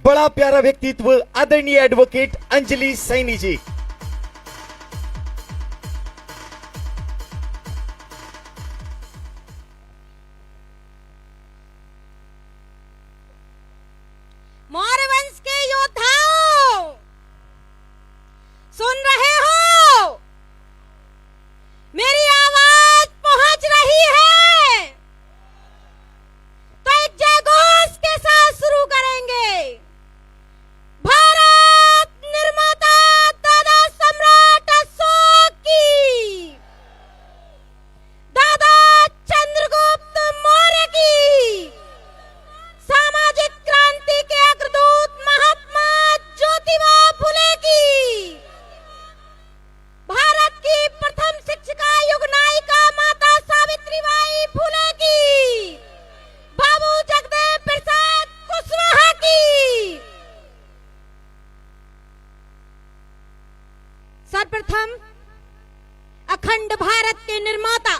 बड़ा प्यारा व्यक्तित्व आदरणीय एडवोकेट अंजलि सैनी जी। मौर्य वंश के योद्धाओं, सुन रहे हो? मेरी आवाज पहुंच रही है तो एक जयघोष के साथ शुरू करेंगे। भारत निर्माता दादा सम्राट अशोक की, दादा चंद्रगुप्त मौर्य की, सामाजिक क्रांति के अग्रदूत महात्मा ज्योतिबा फुले की, भारत की प्रथम शिक्षिका युग नायिका माता सावित्रीबाई फुले की, बाबू जगदेव प्रसाद कुशवाहा की। सर्वप्रथम अखंड भारत के निर्माता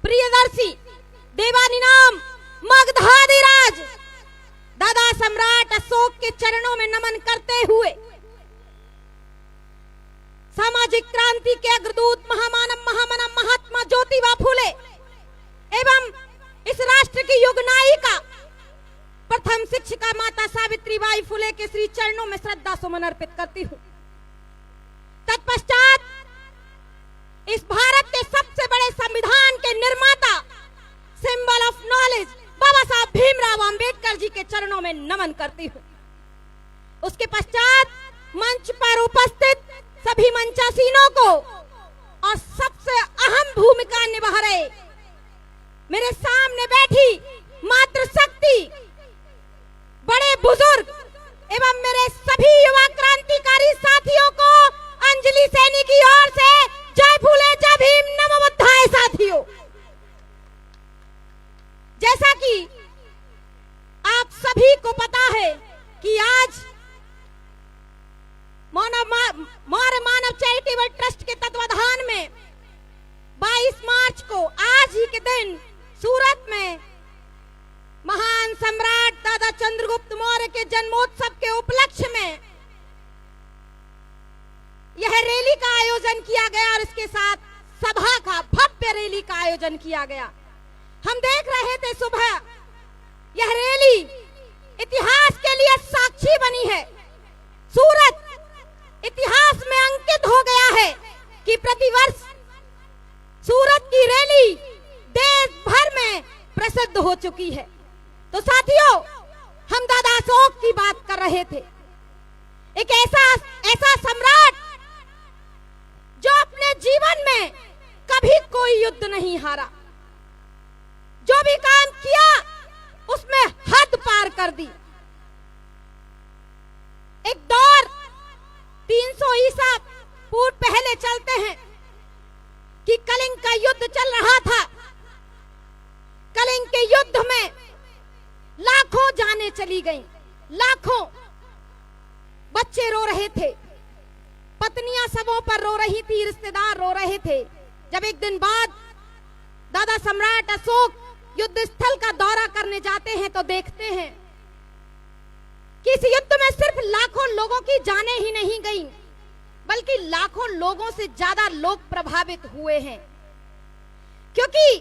प्रियदर्शी देवानीनाम मगधाधिराज दादा सम्राट अशोक के चरणों में नमन करते हुए सामाजिक क्रांति के अग्रदूत महामानव महामना महात्मा ज्योतिबा फुले एवं इस राष्ट्र की युग नायिका प्रथम शिक्षिका माता सावित्रीबाई फुले के श्री चरणों में श्रद्धा सुमन अर्पित करती हूँ। तत्पश्चात इस भारत के सबसे बड़े संविधान के निर्माता, सिंबल ऑफ नॉलेज, बाबा साहब भीमराव अंबेडकर जी के चरणों में नमन करती हूँ। उसके पश्चात मंच पर उपस्थित सभी मंचासीनों को और सबसे अहम भूमिका निभा रहे मेरे सामने बैठी मातृशक्ति, बड़े बुजुर्ग एवं मेरे सभी युवा क्रांतिकारी साथियों को अंजलि सैनी की ओर से जय फूले जय भीम नमो बुद्धाय। साथियों, जैसा कि आप सभी को पता है कि आज मौर्य मानव चैरिटेबल ट्रस्ट के तत्वाधान में 22 मार्च को आज ही के दिन सूरत में महान सम्राट दादा चंद्रगुप्त मौर्य के जन्मोत्सव के उपलक्ष्य में यह रैली का आयोजन किया गया और इसके साथ सभा का भव्य रैली का आयोजन किया गया। हम देख रहे थे सुबह, यह रैली इतिहास के लिए साक्षी बनी है। सूरत इतिहास में अंकित हो गया है कि प्रतिवर्ष सूरत की रैली देश भर में प्रसिद्ध हो चुकी है। तो साथियों, हम दादा अशोक की बात कर रहे थे, एक ऐसा सम्राट जो अपने जीवन में कभी कोई युद्ध नहीं हारा, जो भी काम किया उसमें हद पार कर दी। एक दौर 300 ईसा पूर्व पहले चलते हैं कि कलिंग का युद्ध चल रहा था। कलिंग के युद्ध में लाखों जानें चली गईं, लाखों बच्चे रो रहे थे, पत्नियां सबों पर रो रही थी, रिश्तेदार रो रहे थे। जब एक दिन बाद दादा सम्राट अशोक युद्ध स्थल का दौरा करने जाते हैं तो देखते हैं कि इस युद्ध में सिर्फ लाखों लोगों की जानें ही नहीं गईं, बल्कि लाखों लोगों से ज्यादा लोग प्रभावित हुए हैं। क्योंकि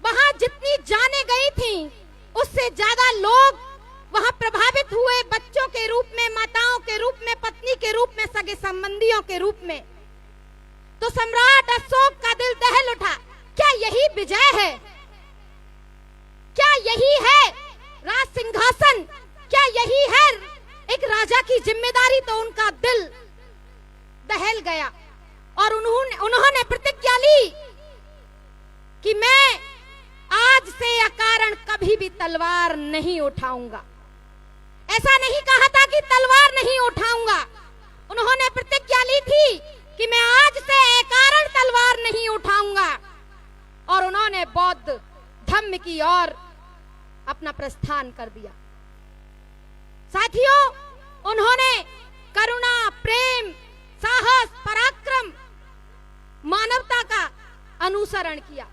वहां जितनी जानें गई थीं, उससे ज्यादा लोग वहां प्रभावित हुए, बच्चों के रूप में, माताओं के रूप में, पत्नी के रूप में, सगे संबंधियों के रूप में। तो सम्राट अशोक का दिल दहल उठा। क्या यही विजय है? क्या यही है राज सिंहासन? क्या यही है एक राजा की जिम्मेदारी? तो उनका दिल दहल गया और उन्होंने प्रतिज्ञा ली कि मैं आज से अकारण कभी भी तलवार नहीं उठाऊंगा। ऐसा नहीं कहा था कि तलवार नहीं उठाऊंगा, उन्होंने प्रतिज्ञा ली थी कि मैं आज से अकारण तलवार नहीं उठाऊंगा। और उन्होंने बौद्ध धर्म की ओर अपना प्रस्थान कर दिया। साथियों, उन्होंने करुणा, प्रेम, साहस, पराक्रम, मानवता का अनुसरण किया।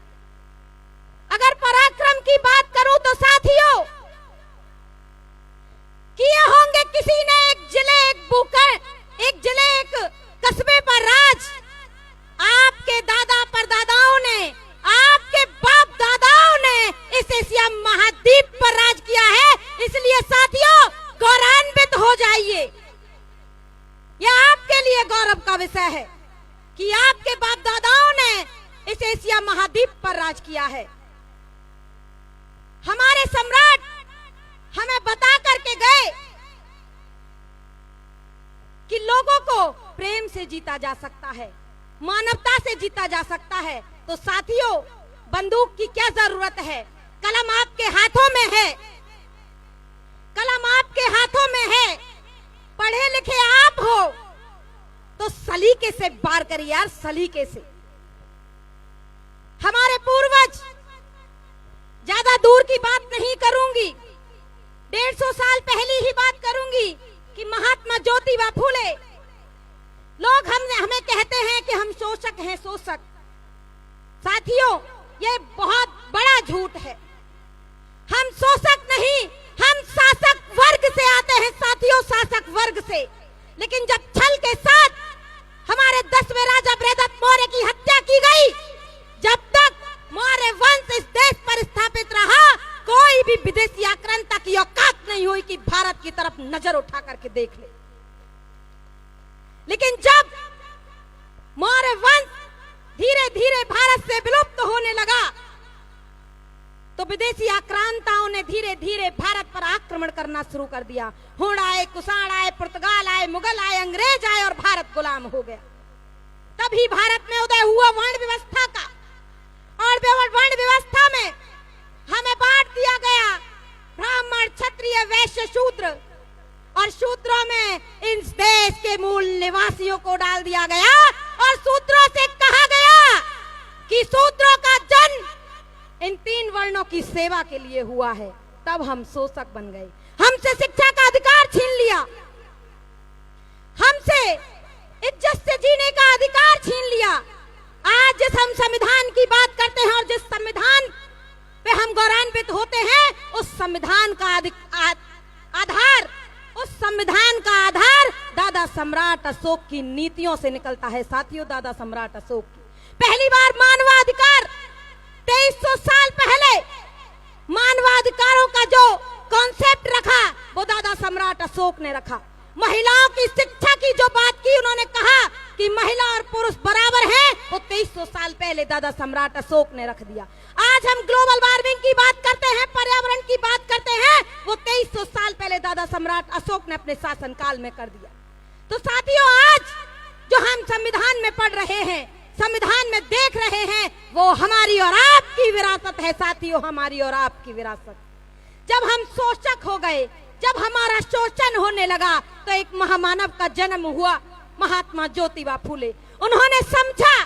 अगर पराक्रम की बात करूं तो साथियों, विषय है कि आपके बाप दादाओं ने इस एशिया महाद्वीप पर राज किया है। हमारे सम्राट हमें बता करके गए कि लोगों को प्रेम से जीता जा सकता है, मानवता से जीता जा सकता है। तो साथियों, बंदूक की क्या जरूरत है? कलम आपके हाथों में है, कलम आपके हाथों में है। पढ़े लिखे आप हो तो सलीके से वार करिए यार, सलीके से। हमारे पूर्वज, ज्यादा दूर की बात नहीं करूंगी, 150 साल पहले ही बात करूंगी कि महात्मा ज्योतिबा फूले, लोग हमें कहते हैं कि हम शोषक हैं, शोषक। साथियों, ये बहुत बड़ा झूठ है। हम शोषक नहीं, हम शासक वर्ग से आते हैं साथियों, शासक वर्ग से। लेकिन जब छल के साथ हमारे 10वें राजा बृहदत्त मौर्य की हत्या की गई, जब तक मौर्य वंश इस देश पर स्थापित रहा, कोई भी विदेशी आक्रांता की औकात नहीं हुई कि भारत की तरफ नजर उठा करके देख ले। लेकिन जब मौर्य वंश धीरे धीरे भारत से विलुप्त होने लगा, तो विदेशी आक्रांताओं ने धीरे धीरे भारत पर आक्रमण करना शुरू कर दिया। हुण आए, कुषाण आए, पुर्तगाल आए, मुगल आए, अंग्रेज आए और भारत गुलाम हो गया। तभी भारत में उदय हुआ वर्ण व्यवस्था का, और वर्ण व्यवस्था में हमें बांट दिया गया ब्राह्मण, क्षत्रिय, वैश्य, शूद्र, और शूद्रों में इस देश के मूल निवासियों को डाल दिया गया और शूद्रों से कहा गया कि शूद्रों का जन्म इन 3 वर्णों की सेवा के लिए हुआ है। तब हम शोषक बन गए, हमसे शिक्षा का अधिकार छीन लिया, हमसे इज्जत से जीने का अधिकार छीन लिया। आज जिस हम संविधान की बात करते हैं और जिस संविधान पे हम गौरवान्वित होते हैं, उस संविधान का आधार, उस संविधान का आधार दादा सम्राट अशोक की नीतियों से निकलता है। साथियों, दादा सम्राट अशोक की पहली बार मानवाधिकार 2300 साल पहले मानवाधिकारों का जो कॉन्सेप्ट रखा, वो दादा सम्राट अशोक ने रखा। महिलाओं की शिक्षा की जो बात की, उन्होंने कहा कि महिला और पुरुष बराबर हैं, वो 2300 साल पहले दादा सम्राट अशोक ने रख दिया। आज हम ग्लोबल वार्मिंग की बात करते हैं, पर्यावरण की बात करते हैं, वो 2300 साल पहले दादा सम्राट अशोक ने अपने शासनकाल में कर दिया। तो साथियों, आज जो हम संविधान में पढ़ रहे हैं, संविधान में देख रहे हैं, वो हमारी और आपकी विरासत है। साथियों, हमारी और आपकी विरासत। जब हम शोषक हो गए, जब हमारा शोषण होने लगा, तो एक महामानव का जन्म हुआ, महात्मा ज्योतिबा फूले। उन्होंने समझा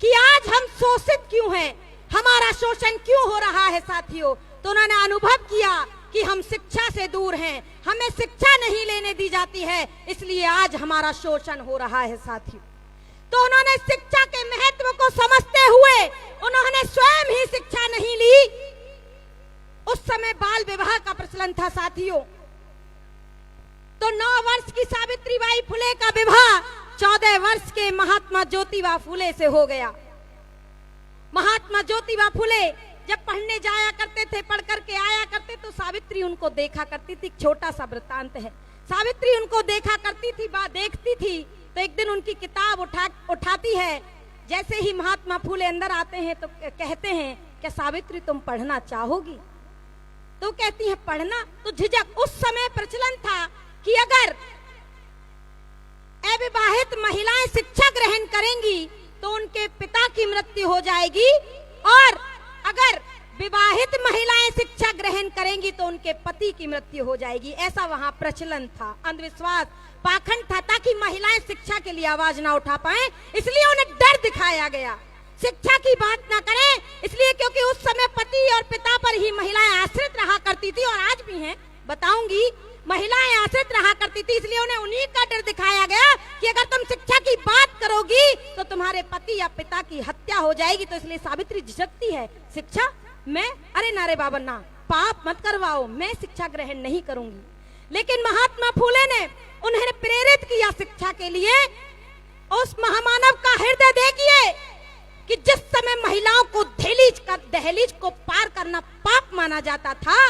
कि आज हम शोषित क्यों हैं, हमारा शोषण क्यों हो रहा है। साथियों, तो उन्होंने अनुभव किया कि हम शिक्षा से दूर हैं, हमें शिक्षा नहीं लेने दी जाती है, इसलिए आज हमारा शोषण हो रहा है। साथियों, तो उन्होंने शिक्षा के महत्व को समझते हुए उन्होंने स्वयं ही शिक्षा नहीं ली। उस समय बाल विवाह का प्रचलन था। साथियों, तो 9 वर्ष की सावित्रीबाई फुले का विवाह 14 वर्ष के महात्मा ज्योतिबा फुले से हो गया। महात्मा ज्योतिबा फुले जब पढ़ने जाया करते थे, पढ़ करके आया करते, तो सावित्री उनको देखा करती थी। छोटा सा वृत्तांत है। सावित्री उनको देखा करती थी, देखती थी, तो एक दिन उनकी किताब उठाती है। जैसे ही महात्मा फुले अंदर आते हैं तो कहते हैं, क्या सावित्री तुम पढ़ना चाहोगी? तो कहती है, पढ़ना? तो झिझक, उस समय प्रचलन था कि अगर अविवाहित महिलाएं शिक्षा ग्रहण करेंगी तो उनके पिता की मृत्यु हो जाएगी, और अगर विवाहित महिलाएं शिक्षा ग्रहण करेंगी तो उनके पति की मृत्यु हो जाएगी। ऐसा वहां प्रचलन था, अंधविश्वास, पाखंड था, ताकि महिलाएं शिक्षा के लिए आवाज ना उठा पाए, इसलिए उन्हें डर दिखाया गया, शिक्षा की बात ना करें। इसलिए क्योंकि उस समय पति और पिता पर ही महिलाएं आश्रित रहा करती थी, और आज भी हैं, बताऊंगी, महिलाएं आश्रित रहा करती थी, इसलिए उन्हें उन्हीं का डर दिखाया गया कि अगर तुम शिक्षा की बात करोगी तो तुम्हारे पति या पिता की हत्या हो जाएगी। तो इसलिए सावित्री झिझकती है, शिक्षा मैं, अरे नारे बाबा ना, पाप मत करवाओ, मैं शिक्षा ग्रहण नहीं करूंगी। लेकिन महात्मा फूले ने उन्हें प्रेरित किया शिक्षा के लिए। उस महामानव का हृदय देखिए कि जिस समय महिलाओं को दहलीज को पार करना पाप माना जाता था,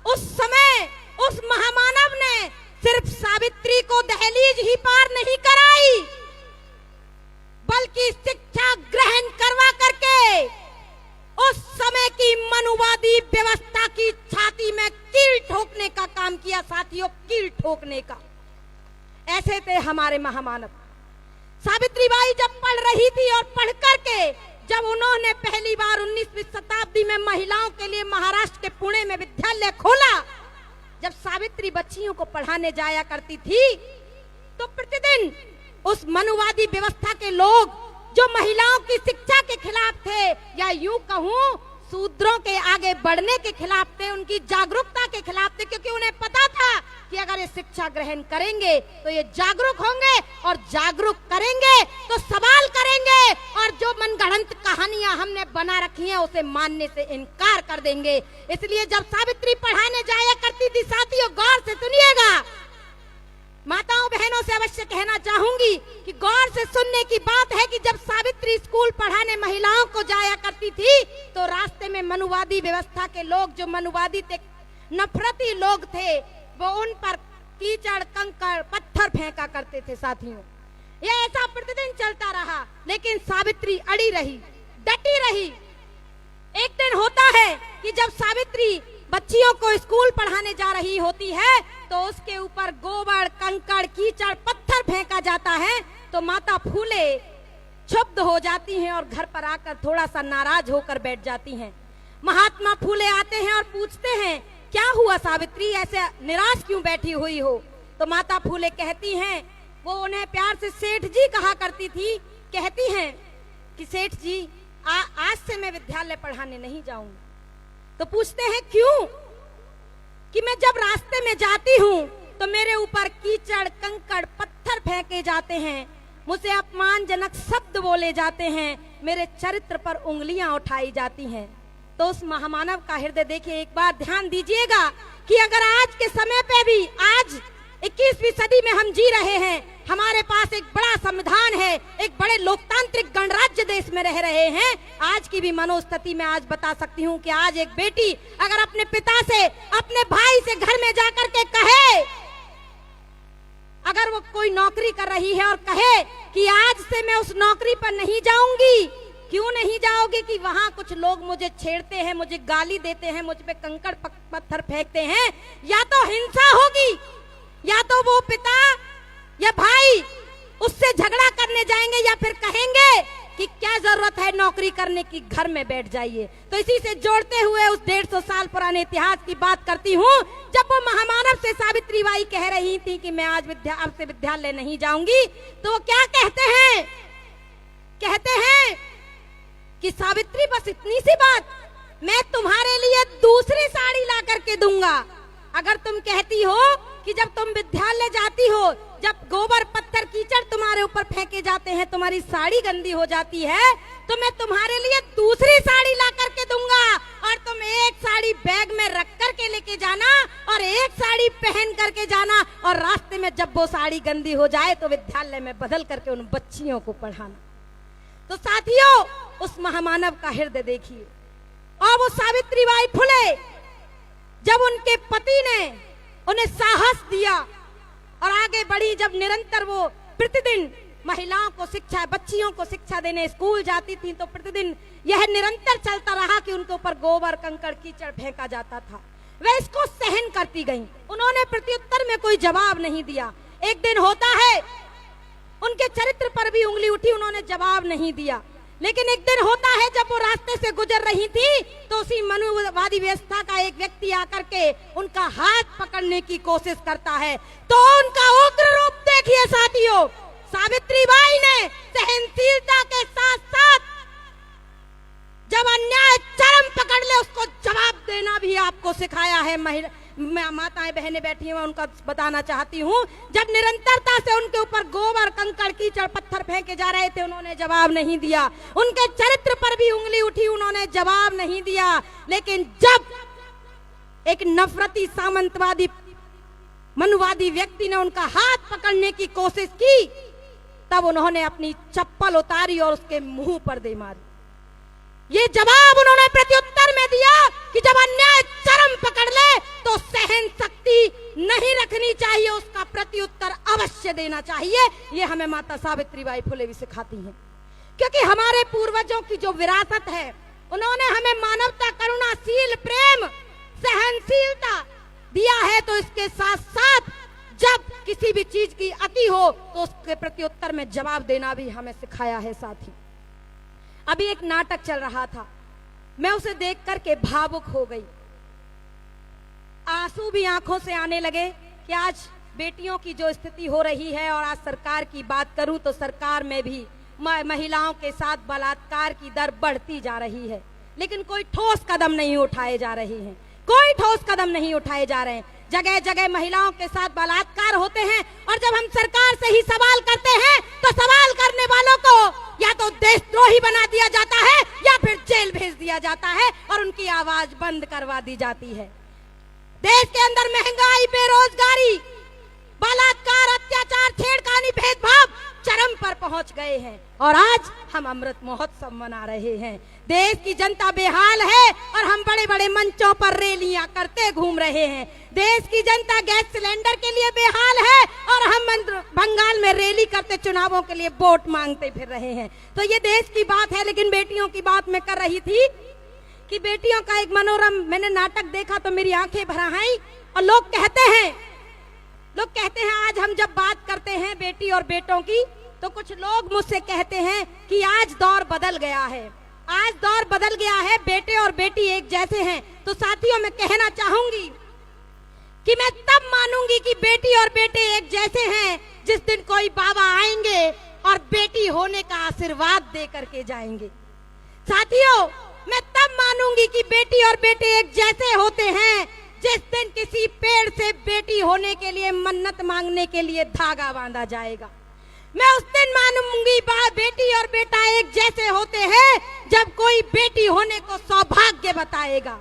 उस समय उस महामानव ने सिर्फ सावित्री को दहलीज ही पार नहीं कराई, की शिक्षा ग्रहण करवा करके उस समय की मनुवादी व्यवस्था की छाती में कील ठोकने का काम किया साथियों, कील ठोकने का। ऐसे थे हमारे महामानव। सावित्रीबाई जब पढ़ रही थी और पढ़ करके जब उन्होंने पहली बार 19वीं शताब्दी में महिलाओं के लिए महाराष्ट्र के पुणे में विद्यालय खोला, जब सावित्री बच्चियों को पढ़ाने जाया करती थी तो प्रतिदिन उस मनुवादी व्यवस्था के लोग जो महिलाओं की शिक्षा के खिलाफ थे, या यूं कहूं शूद्रों के आगे बढ़ने के खिलाफ थे, उनकी जागरूकता के खिलाफ थे, क्योंकि उन्हें पता था कि अगर ये शिक्षा ग्रहण करेंगे तो ये जागरूक होंगे और जागरूक करेंगे तो सवाल करेंगे और जो मनगढ़ंत कहानियां हमने बना रखी हैं उसे मानने से इनकार कर देंगे। इसलिए जब सावित्री पढ़ाने जाया करती थी साथियों, गौर से सुनिएगा, माताओं बहनों से अवश्य कहना चाहूंगी कि गौर से सुनने की बात है कि जब सावित्री स्कूल पढ़ाने महिलाओं को जाया करती थी तो रास्ते में मनुवादी व्यवस्था के लोग, जो मनुवादी थे, नफरती लोग थे, वो उन पर कीचड़ कंकड़ पत्थर फेंका करते थे साथियों। ये ऐसा प्रतिदिन चलता रहा, लेकिन सावित्री अड़ी रही, डटी रही। एक दिन होता है कि जब सावित्री बच्चियों को स्कूल पढ़ाने जा रही होती है तो उसके ऊपर गोबर कंकड़ कीचड़ पत्थर फेंका जाता है, तो माता फूले क्षुब्ध हो जाती हैं और घर पर आकर थोड़ा सा नाराज होकर बैठ जाती हैं। महात्मा फूले आते हैं और पूछते हैं, क्या हुआ सावित्री, ऐसे निराश क्यों बैठी हुई हो? तो माता फूले कहती हैं, वो उन्हें प्यार से सेठ जी कहा करती थी, कहती हैं कि सेठ जी आज से मैं विद्यालय पढ़ाने नहीं जाऊंगी। तो पूछते हैं क्यों? कि मैं जब रास्ते में जाती हूँ तो मेरे ऊपर कीचड़ कंकड़ पत्थर फेंके जाते हैं, मुझसे अपमानजनक शब्द बोले जाते हैं, मेरे चरित्र पर उंगलियां उठाई जाती हैं। तो उस महामानव का हृदय देखिए, एक बार ध्यान दीजिएगा कि अगर आज के समय पे भी, आज 21वीं सदी में हम जी रहे हैं, हमारे पास एक बड़ा संविधान है, एक बड़े लोकतांत्रिक गणराज्य देश में रह रहे हैं, आज की भी मनोस्थिति में आज बता सकती हूँ कि आज एक बेटी अगर अपने पिता से, अपने भाई से घर में जाकर के कहे, अगर वो कोई नौकरी कर रही है और कहे कि आज से मैं उस नौकरी पर नहीं जाऊंगी, क्यों नहीं जाओगे? कि वहां कुछ लोग मुझे छेड़ते हैं, मुझे गाली देते हैं, मुझ पे कंकड़ पत्थर फेंकते हैं, या तो हिंसा होगी, या तो वो पिता या भाई उससे झगड़ा करने जाएंगे, या फिर कहेंगे कि क्या जरूरत है नौकरी करने की, घर में बैठ जाइए। तो इसी से जोड़ते हुए उस 150 साल पुराने इतिहास की बात करती हूँ, जब वो महामानव से सावित्रीबाई कह रही थी कि मैं आज अब से विद्यालय नहीं जाऊंगी, तो वो क्या कहते हैं? कहते हैं कि सावित्री बस इतनी सी बात, मैं तुम्हारे लिए दूसरी साड़ी ला करके दूंगा। अगर तुम कहती हो कि जब तुम विद्यालय जाती हो, जब गोबर पत्थर कीचड़ तुम्हारे ऊपर फेंके जाते हैं, तुम्हारी साड़ी गंदी हो जाती है, तो मैं तुम्हारे लिए दूसरी साड़ी ला करके दूंगा और तुम एक साड़ी बैग में रख करके लेके जाना और एक साड़ी पहन करके जाना, और रास्ते में जब वो साड़ी गंदी हो जाए तो विद्यालय में बदल करके उन बच्चियों को पढ़ाना। तो साथियों, उस महामानव का हृदय देखिए। और वो सावित्रीबाई फुले, जब उनके पति ने उन्हें साहस दिया और आगे बढ़ी, जब निरंतर वो प्रतिदिन महिलाओं को शिक्षा, बच्चियों को शिक्षा देने स्कूल जाती थी, तो प्रतिदिन यह निरंतर चलता रहा कि उनके ऊपर गोबर कंकड़ कीचड़ फेंका जाता था। वे इसको सहन करती गईं, उन्होंने प्रत्युत्तर में कोई जवाब नहीं दिया। एक दिन होता है, उनके चरित्र पर भी उंगली उठी, उन्होंने जवाब नहीं दिया। लेकिन एक दिन होता है, जब वो रास्ते से गुजर रही थी तो उसी मनुवादी व्यवस्था का एक व्यक्ति आकर के उनका हाथ पकड़ने की कोशिश करता है। तो उनका उग्र रूप देखिए साथियों, सावित्रीबाई ने सहनशीलता के साथ साथ जब अन्याय चरम पकड़ ले उसको जवाब देना भी आपको सिखाया है। माताएं बहनें बैठी हैं, मैं उनका बताना चाहती हूँ, जब निरंतरता से उनके ऊपर गोबर कंकड़ कीचड़ पत्थर फेंके जा रहे थे, उन्होंने जवाब नहीं दिया। उनके चरित्र पर भी उंगली उठी, उन्होंने जवाब नहीं दिया। लेकिन जब एक नफरती सामंतवादी मनुवादी व्यक्ति ने उनका हाथ पकड़ने की कोशिश की, तब उन्होंने अपनी चप्पल उतारी और उसके मुंह पर दे मारी। ये जवाब उन्होंने प्रत्युत्तर में दिया कि जब अन्याय चरम पकड़ ले तो सहन शक्ति नहीं रखनी चाहिए, उसका प्रत्युत्तर अवश्य देना चाहिए। ये हमें माता सावित्रीबाई फुले भी सिखाती हैं। क्योंकि हमारे पूर्वजों की जो विरासत है, उन्होंने हमें मानवता, करुणाशील, प्रेम, सहनशीलता दिया है। तो इसके साथ साथ जब किसी भी चीज की अति हो तो उसके प्रति उत्तर में जवाब देना भी हमें सिखाया है। साथी, अभी एक नाटक चल रहा था, मैं उसे देख करके भावुक हो गई, आंसू भी आंखों से आने लगे कि आज बेटियों की जो स्थिति हो रही है, और आज सरकार की बात करूं तो सरकार में भी महिलाओं के साथ बलात्कार की दर बढ़ती जा रही है, लेकिन कोई ठोस कदम नहीं उठाए जा रहे हैं, कोई ठोस कदम नहीं उठाए जा रहे हैं। जगह जगह महिलाओं के साथ बलात्कार होते हैं, और जब हम सरकार से ही सवाल करते हैं तो सवाल करने वालों को या तो देशद्रोही बना दिया जाता है या फिर जेल भेज दिया जाता है और उनकी आवाज बंद करवा दी जाती है। देश के अंदर महंगाई, बेरोजगारी, बलात्कार, अत्याचार, छेड़खानी, भेदभाव चरम पर पहुंच गए हैं, और आज हम अमृत महोत्सव मना रहे हैं। देश की जनता बेहाल है और हम बड़े बड़े मंचों पर रैलियां करते घूम रहे हैं। देश की जनता गैस सिलेंडर के लिए बेहाल है और हम बंगाल में रैली करते चुनावों के लिए वोट मांगते फिर रहे हैं। तो ये देश की बात है, लेकिन बेटियों की बात मैं कर रही थी कि बेटियों का एक मनोरम मैंने नाटक देखा तो मेरी आंखें भर आई। और लोग कहते हैं आज हम जब बात करते हैं बेटी और बेटों की, तो कुछ लोग मुझसे कहते हैं कि आज दौर बदल गया है, आज दौर बदल गया है, बेटे और बेटी एक जैसे हैं। तो साथियों, मैं कहना चाहूंगी कि मैं तब मानूंगी कि बेटी और बेटे एक जैसे हैं जिस दिन कोई बाबा आएंगे और बेटी होने का आशीर्वाद दे करके जाएंगे। साथियों, मैं तब मानूंगी कि बेटी और बेटे एक जैसे होते हैं जिस दिन किसी पेड़ से बेटी होने के लिए मन्नत मांगने के लिए धागा बांधा जाएगा। मैं उस दिन मानूंगी बेटी और बेटा एक जैसे होते हैं जब कोई बेटी होने को सौभाग्य बताएगा।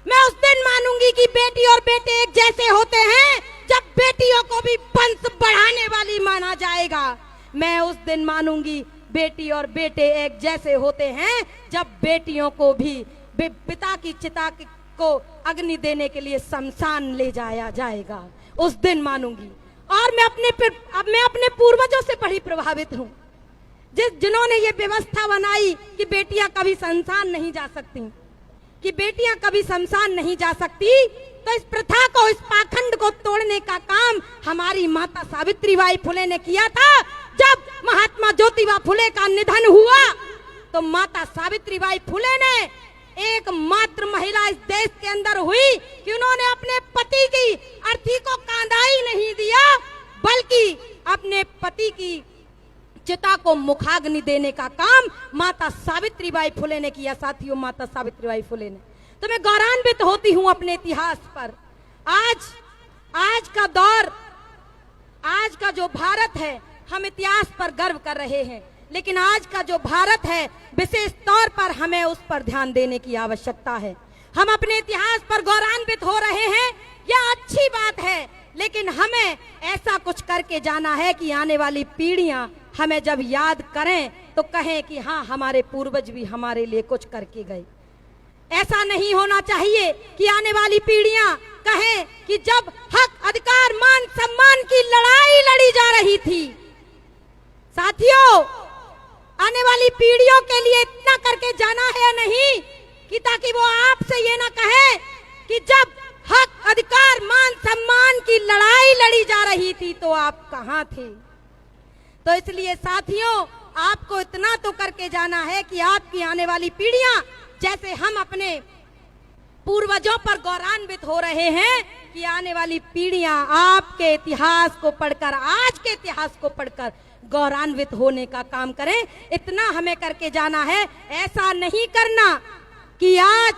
मैं उस दिन मानूंगी कि बेटी और बेटे एक जैसे होते हैं जब बेटियों को भी वंश बढ़ाने वाली माना जाएगा। मैं उस दिन मानूंगी बेटी और बेटे एक जैसे होते हैं जब बेटियों को भी पिता की चिता को अग्नि देने के लिए शमशान ले जाया जाएगा। उस दिन मानूंगी। और मैं अपने पूर्वजों से बड़ी प्रभावित हूँ, जिन्होंने ये व्यवस्था बनाई कि बेटियां कभी शमशान नहीं जा सकती, कि बेटियां कभी शमशान नहीं जा सकती। तो इस प्रथा को, इस पाखंड को तोड़ने का काम हमारी माता सावित्रीबाई फुले ने किया था। जब महात्मा ज्योतिबा फुले का निधन हुआ तो माता सावित्रीबाई फुले ने एकमात्र महिला इस देश के अंदर हुई कि उन्होंने अपने पति की अर्थी को कांदाई नहीं दिया, बल्कि अपने पति की चिता को मुखाग्नि देने का काम माता सावित्रीबाई फुले ने किया। साथियों, माता सावित्रीबाई फुले ने, तो मैं गौरवान्वित होती हूँ अपने इतिहास पर। आज का दौर, आज का जो भारत है, हम इतिहास पर गर्व कर रहे हैं, लेकिन आज का जो भारत है विशेष तौर पर हमें उस पर ध्यान देने की आवश्यकता है। हम अपने इतिहास पर गौरवान्वित हो रहे हैं, यह अच्छी बात है, लेकिन हमें ऐसा कुछ करके जाना है कि आने वाली पीढ़ियां हमें जब याद करें तो कहें कि हाँ, हमारे पूर्वज भी हमारे लिए कुछ करके गए। ऐसा नहीं होना चाहिए कि आने वाली पीढ़ियां कहें कि जब हक, अधिकार, मान सम्मान की लड़ाई लड़ी जा रही थी। साथियों, आने वाली पीढ़ियों के लिए इतना करके जाना है या नहीं कि ताकि वो आपसे ये ना कहे कि जब हक, अधिकार, मान सम्मान की लड़ाई लड़ी जा रही थी तो आप कहां थे। तो इसलिए साथियों, आपको इतना तो करके जाना है कि आपकी आने वाली पीढ़ियां, जैसे हम अपने पूर्वजों पर गौरवान्वित हो रहे हैं, कि आने वाली पीढ़ियां आपके इतिहास को पढ़कर, आज के इतिहास को पढ़कर गौरवान्वित होने का काम करें। इतना हमें करके जाना है। ऐसा नहीं करना कि आज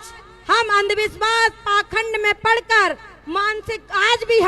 हम अंधविश्वास, पाखंड में पढ़कर मानसिक, आज भी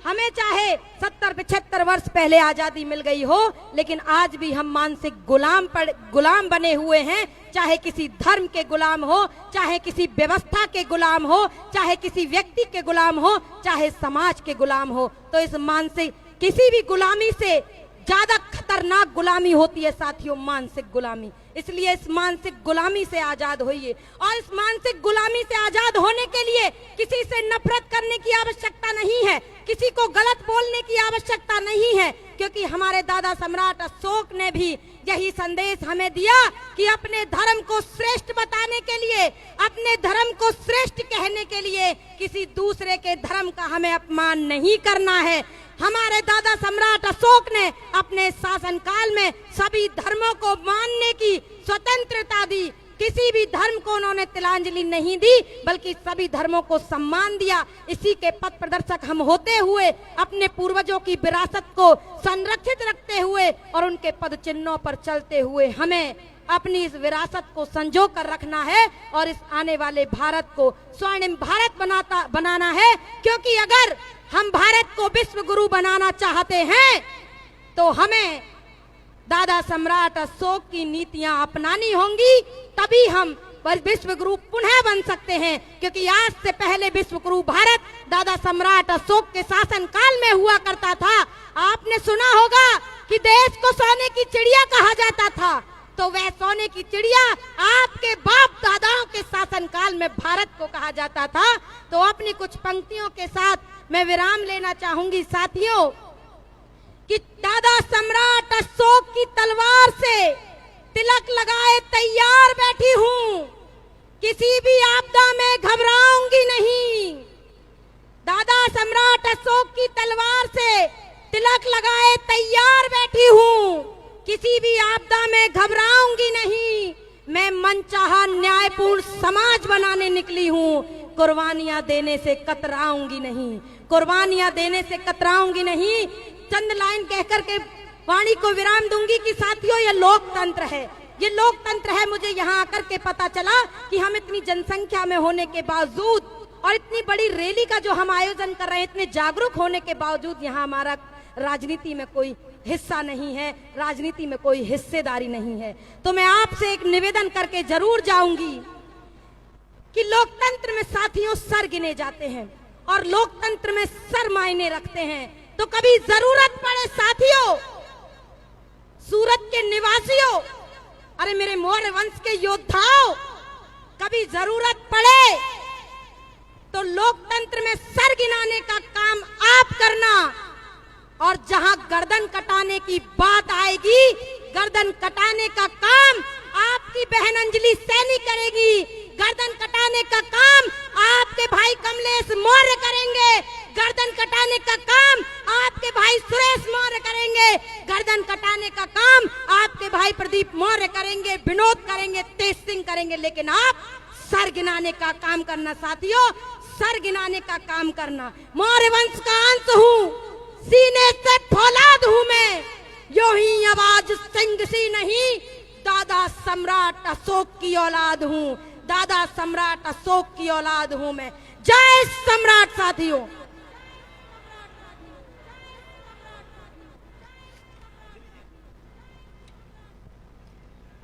हमें चाहे 70-75 वर्ष पहले आजादी मिल गई हो, लेकिन आज भी हम मानसिक गुलाम बने हुए हैं। चाहे किसी धर्म के गुलाम हो, चाहे किसी व्यवस्था के गुलाम हो, चाहे किसी व्यक्ति के गुलाम हो, चाहे समाज के गुलाम हो। तो इस मानसिक, किसी भी गुलामी से ज्यादा खतरनाक गुलामी होती है साथियों, मानसिक गुलामी। इसलिए इस मानसिक गुलामी से आजाद होइए, और इस मानसिक गुलामी से आजाद होने के लिए किसी से नफरत करने की आवश्यकता नहीं है, किसी को गलत बोलने की आवश्यकता नहीं है, क्योंकि हमारे दादा सम्राट अशोक ने भी यही संदेश हमें दिया कि अपने धर्म को श्रेष्ठ बताने के लिए, अपने धर्म को श्रेष्ठ कहने के लिए किसी दूसरे के धर्म का हमें अपमान नहीं करना है। हमारे दादा सम्राट अशोक ने अपने शासनकाल में सभी धर्मों को मानने की स्वतंत्रता दी। किसी भी धर्म को उन्होंने तिलांजलि नहीं दी, बल्कि सभी धर्मों को सम्मान दिया। इसी के पथ प्रदर्शक हम होते हुए अपने पूर्वजों की विरासत को संरक्षित रखते हुए और उनके पद चिन्हों पर चलते हुए हमें अपनी इस विरासत को संजो कर रखना है और इस आने वाले भारत को स्वर्णिम भारत बनाना है। क्योंकि अगर हम भारत को विश्व गुरु बनाना चाहते हैं तो हमें दादा सम्राट अशोक की नीतियां अपनानी होंगी, तभी हम विश्व गुरु पुनः बन सकते हैं। क्योंकि आज से पहले विश्व गुरु भारत दादा सम्राट अशोक के शासन काल में हुआ करता था। आपने सुना होगा कि देश को सोने की चिड़िया कहा जाता था, तो वह सोने की चिड़िया आपके बाप दादाओं के शासन काल में भारत को कहा जाता था। तो अपनी कुछ पंक्तियों के साथ मैं विराम लेना चाहूंगी साथियों, कि दादा सम्राट अशोक की तलवार से तिलक लगाए तैयार बैठी हूं, किसी भी आपदा में घबराऊंगी नहीं। दादा सम्राट अशोक की तलवार से तिलक लगाए तैयार बैठी हूं, किसी भी आपदा में घबराऊंगी नहीं। मैं मनचाहा न्यायपूर्ण समाज बनाने निकली हूं, कुर्बानियां देने से कतराऊंगी नहीं, कुर्बानियां देने से कतराऊंगी नहीं। चंद लाइन कहकर के वाणी को विराम दूंगी कि साथियों ये लोकतंत्र है, ये लोकतंत्र है। मुझे यहाँ आकर के पता चला कि हम इतनी जनसंख्या में होने के बावजूद और इतनी बड़ी रैली का जो हम आयोजन कर रहे हैं, इतने जागरूक होने के बावजूद यहाँ हमारा राजनीति में कोई हिस्सा नहीं है, राजनीति में कोई हिस्सेदारी नहीं है। तो मैं आपसे एक निवेदन करके जरूर जाऊंगी कि लोकतंत्र में साथियों सर गिने जाते हैं और लोकतंत्र में सर मायने रखते हैं। तो कभी जरूरत पड़े साथियों, सूरत के निवासियों, अरे मेरे मौर्य वंश के योद्धाओं, कभी जरूरत पड़े तो लोकतंत्र में सर गिनाने का काम आप करना, और जहां गर्दन कटाने की बात आएगी, गर्दन कटाने का काम आपकी बहन अंजलि सैनी करेगी, गर्दन कटाने का काम आपके भाई कमलेश मौर्य करेंगे, गर्दन कटाने का काम आपके भाई सुरेश मौर्य करेंगे, गर्दन कटाने का काम आपके भाई प्रदीप मौर्य करेंगे, विनोद करेंगे, तेज सिंह करेंगे। लेकिन आप सर गिनाने का काम करना साथियों, सर गिनाने का काम करना। मौर्य वंश का अंश हूँ, सीने से फौलाद हूँ मैं, यो ही आवाज सिंह सी नहीं, दादा सम्राट अशोक की औलाद हूँ, दादा सम्राट अशोक की औलाद हूँ मैं। जय सम्राट साथियों।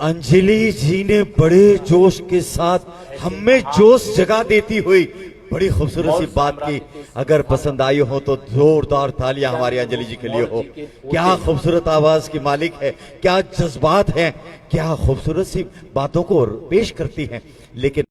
अंजलि जी ने बड़े जोश के साथ हमें जोश जगा देती हुई बड़ी खूबसूरत सी बात की। अगर पसंद आई हो तो जोरदार तालियां हमारी अंजलि जी के लिए हो। क्या खूबसूरत आवाज की मालिक है, क्या जज्बात हैं, क्या खूबसूरत सी बातों को पेश करती हैं। लेकिन